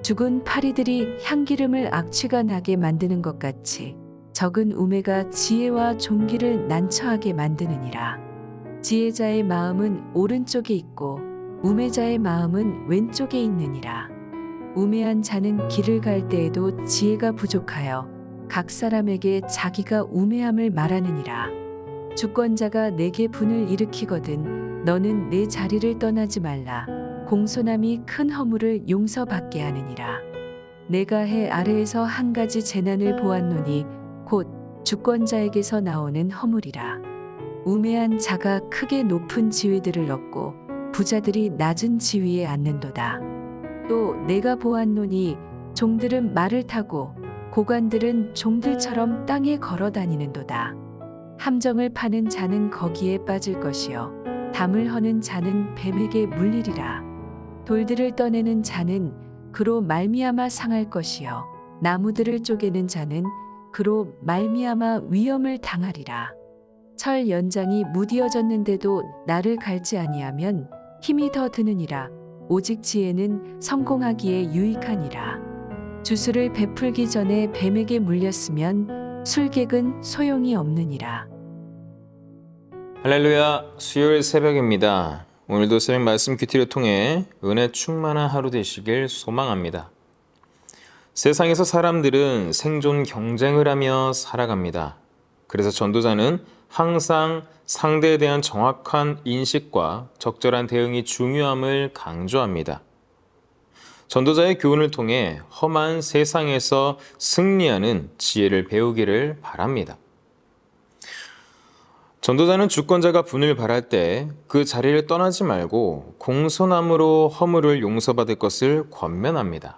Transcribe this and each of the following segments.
죽은 파리들이 향기름을 악취가 나게 만드는 것 같이 적은 우매가 지혜와 존귀를 난처하게 만드느니라. 지혜자의 마음은 오른쪽에 있고 우매자의 마음은 왼쪽에 있느니라. 우매한 자는 길을 갈 때에도 지혜가 부족하여 각 사람에게 자기가 우매함을 말하느니라. 주권자가 내게 분을 일으키거든 너는 내 자리를 떠나지 말라. 공손함이 큰 허물을 용서받게 하느니라. 내가 해 아래에서 한 가지 재난을 보았노니 곧 주권자에게서 나오는 허물이라. 우매한 자가 크게 높은 지위들을 얻고 부자들이 낮은 지위에 앉는도다. 또 내가 보았노니 종들은 말을 타고 고관들은 종들처럼 땅에 걸어 다니는도다. 함정을 파는 자는 거기에 빠질 것이요 담을 허는 자는 뱀에게 물리리라. 돌들을 떠내는 자는 그로 말미암아 상할 것이요 나무들을 쪼개는 자는 그로 말미암아 위험을 당하리라. 철 연장이 무디어졌는데도 나를 갈지 아니하면 힘이 더 드느니라. 오직 지혜는 성공하기에 유익하니라. 주술을 베풀기 전에 뱀에게 물렸으면 술객은 소용이 없느니라. 할렐루야, 수요일 새벽입니다. 오늘도 새벽 말씀 큐티를 통해 은혜 충만한 하루 되시길 소망합니다. 세상에서 사람들은 생존 경쟁을 하며 살아갑니다. 그래서 전도자는 항상 상대에 대한 정확한 인식과 적절한 대응이 중요함을 강조합니다. 전도자의 교훈을 통해 험한 세상에서 승리하는 지혜를 배우기를 바랍니다. 전도자는 주권자가 분을 발할 때 그 자리를 떠나지 말고 공손함으로 허물을 용서받을 것을 권면합니다.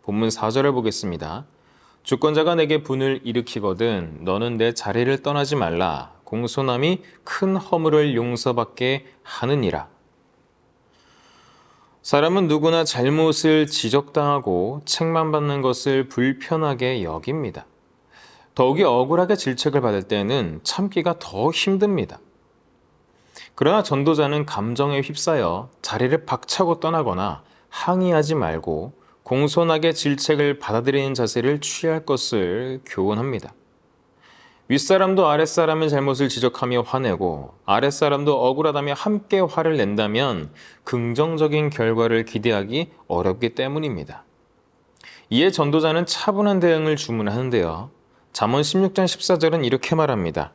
본문 4절을 보겠습니다. 주권자가 내게 분을 일으키거든 너는 내 자리를 떠나지 말라. 공손함이 큰 허물을 용서받게 하느니라. 사람은 누구나 잘못을 지적당하고 책망받는 것을 불편하게 여깁니다. 더욱이 억울하게 질책을 받을 때는 참기가 더 힘듭니다. 그러나 전도자는 감정에 휩싸여 자리를 박차고 떠나거나 항의하지 말고 공손하게 질책을 받아들이는 자세를 취할 것을 교훈합니다. 윗사람도 아랫사람의 잘못을 지적하며 화내고 아랫사람도 억울하다며 함께 화를 낸다면 긍정적인 결과를 기대하기 어렵기 때문입니다. 이에 전도자는 차분한 대응을 주문하는데요. 잠언 16장 14절은 이렇게 말합니다.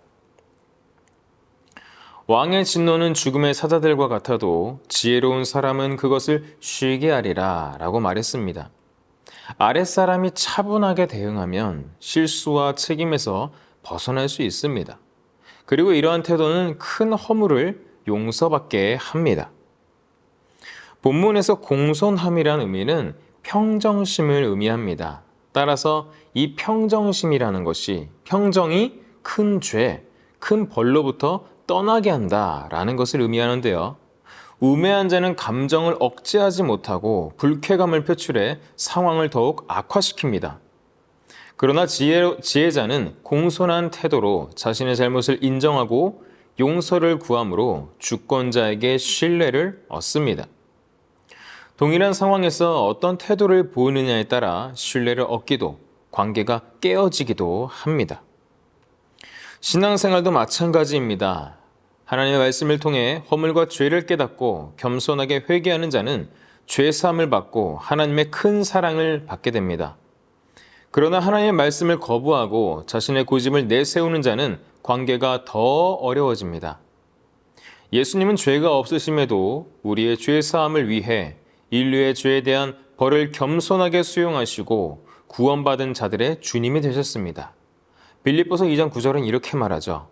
왕의 진노는 죽음의 사자들과 같아도 지혜로운 사람은 그것을 쉬게 하리라 라고 말했습니다. 아랫사람이 차분하게 대응하면 실수와 책임에서 벗어날 수 있습니다. 그리고 이러한 태도는 큰 허물을 용서받게 합니다. 본문에서 공손함이란 의미는 평정심을 의미합니다. 따라서 이 평정심이라는 것이 평정이 큰 죄, 큰 벌로부터 떠나게 한다라는 것을 의미하는데요. 우매한 자는 감정을 억제하지 못하고 불쾌감을 표출해 상황을 더욱 악화시킵니다. 그러나 지혜자는 공손한 태도로 자신의 잘못을 인정하고 용서를 구함으로 주권자에게 신뢰를 얻습니다. 동일한 상황에서 어떤 태도를 보이느냐에 따라 신뢰를 얻기도 관계가 깨어지기도 합니다. 신앙생활도 마찬가지입니다. 하나님의 말씀을 통해 허물과 죄를 깨닫고 겸손하게 회개하는 자는 죄사함을 받고 하나님의 큰 사랑을 받게 됩니다. 그러나 하나님의 말씀을 거부하고 자신의 고집을 내세우는 자는 관계가 더 어려워집니다. 예수님은 죄가 없으심에도 우리의 죄사함을 위해 인류의 죄에 대한 벌을 겸손하게 수용하시고 구원받은 자들의 주님이 되셨습니다. 빌립보서 2장 9절은 이렇게 말하죠.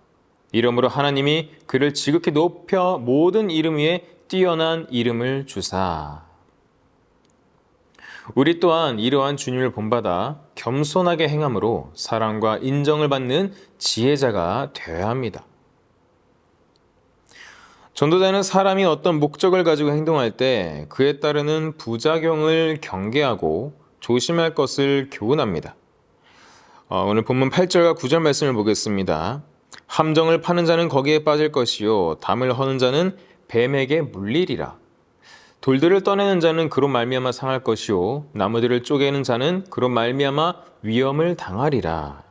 이러므로 하나님이 그를 지극히 높여 모든 이름 위에 뛰어난 이름을 주사. 우리 또한 이러한 주님을 본받아 겸손하게 행함으로 사랑과 인정을 받는 지혜자가 되어야 합니다. 전도자는 사람이 어떤 목적을 가지고 행동할 때 그에 따르는 부작용을 경계하고 조심할 것을 교훈합니다. 오늘 본문 8절과 9절 말씀을 보겠습니다. 함정을 파는 자는 거기에 빠질 것이요 담을 허는 자는 뱀에게 물리리라. 돌들을 떠내는 자는 그로 말미암아 상할 것이요 나무들을 쪼개는 자는 그로 말미암아 위험을 당하리라.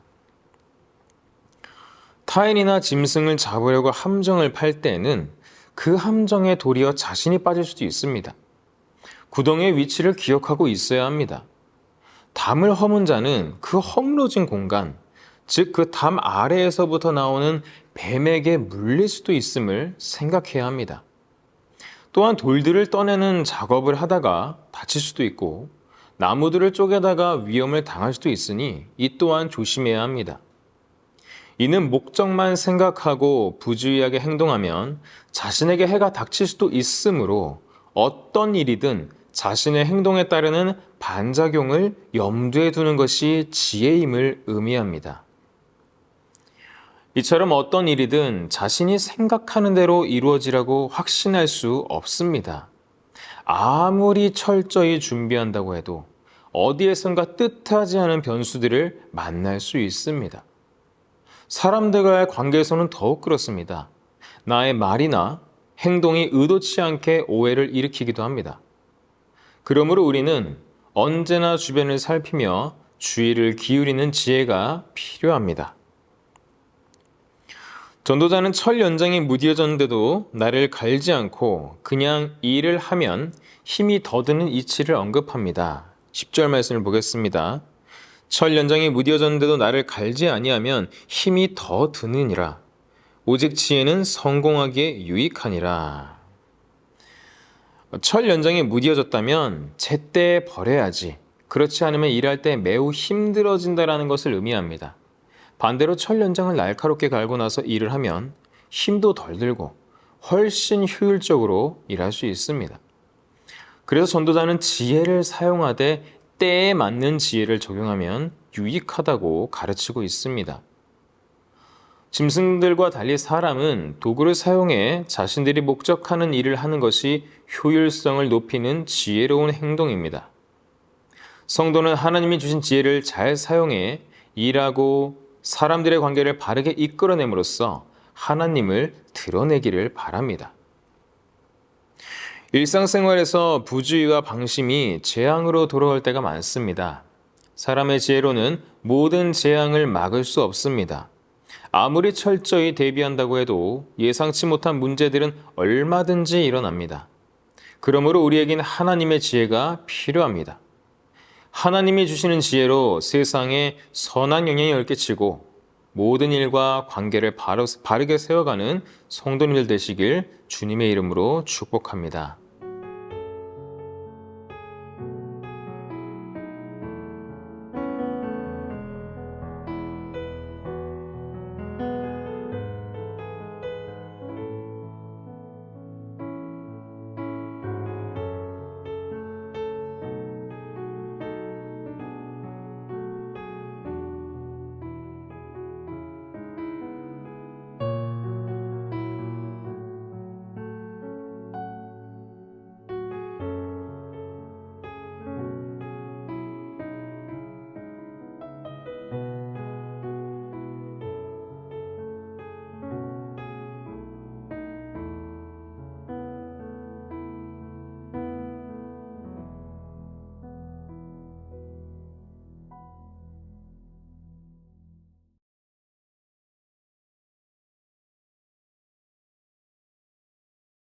타인이나 짐승을 잡으려고 함정을 팔 때에는 그 함정에 도리어 자신이 빠질 수도 있습니다. 구덩이의 위치를 기억하고 있어야 합니다. 담을 허문 자는 그 허물어진 공간, 즉 그 담 아래에서부터 나오는 뱀에게 물릴 수도 있음을 생각해야 합니다. 또한 돌들을 떠내는 작업을 하다가 다칠 수도 있고 나무들을 쪼개다가 위험을 당할 수도 있으니 이 또한 조심해야 합니다. 이는 목적만 생각하고 부주의하게 행동하면 자신에게 해가 닥칠 수도 있으므로 어떤 일이든 자신의 행동에 따르는 반작용을 염두에 두는 것이 지혜임을 의미합니다. 이처럼 어떤 일이든 자신이 생각하는 대로 이루어지라고 확신할 수 없습니다. 아무리 철저히 준비한다고 해도 어디에선가 뜻하지 않은 변수들을 만날 수 있습니다. 사람들과의 관계에서는 더욱 그렇습니다. 나의 말이나 행동이 의도치 않게 오해를 일으키기도 합니다. 그러므로 우리는 언제나 주변을 살피며 주의를 기울이는 지혜가 필요합니다. 전도자는 철 연장이 무뎌졌는데도 나를 갈지 않고 그냥 일을 하면 힘이 더 드는 이치를 언급합니다. 10절 말씀을 보겠습니다. 철 연장이 무뎌졌는데도 나를 갈지 아니하면 힘이 더 드느니라. 오직 지혜는 성공하기에 유익하니라. 철 연장이 무뎌졌다면 제때 버려야지. 그렇지 않으면 일할 때 매우 힘들어진다는 것을 의미합니다. 반대로 철 연장을 날카롭게 갈고 나서 일을 하면 힘도 덜 들고 훨씬 효율적으로 일할 수 있습니다. 그래서 전도자는 지혜를 사용하되 때에 맞는 지혜를 적용하면 유익하다고 가르치고 있습니다. 짐승들과 달리 사람은 도구를 사용해 자신들이 목적하는 일을 하는 것이 효율성을 높이는 지혜로운 행동입니다. 성도는 하나님이 주신 지혜를 잘 사용해 일하고 사람들의 관계를 바르게 이끌어냄으로써 하나님을 드러내기를 바랍니다. 일상생활에서 부주의와 방심이 재앙으로 돌아올 때가 많습니다. 사람의 지혜로는 모든 재앙을 막을 수 없습니다. 아무리 철저히 대비한다고 해도 예상치 못한 문제들은 얼마든지 일어납니다. 그러므로 우리에겐 하나님의 지혜가 필요합니다. 하나님이 주시는 지혜로 세상에 선한 영향을 끼치고 모든 일과 관계를 바르게 세워가는 성도님들 되시길 주님의 이름으로 축복합니다.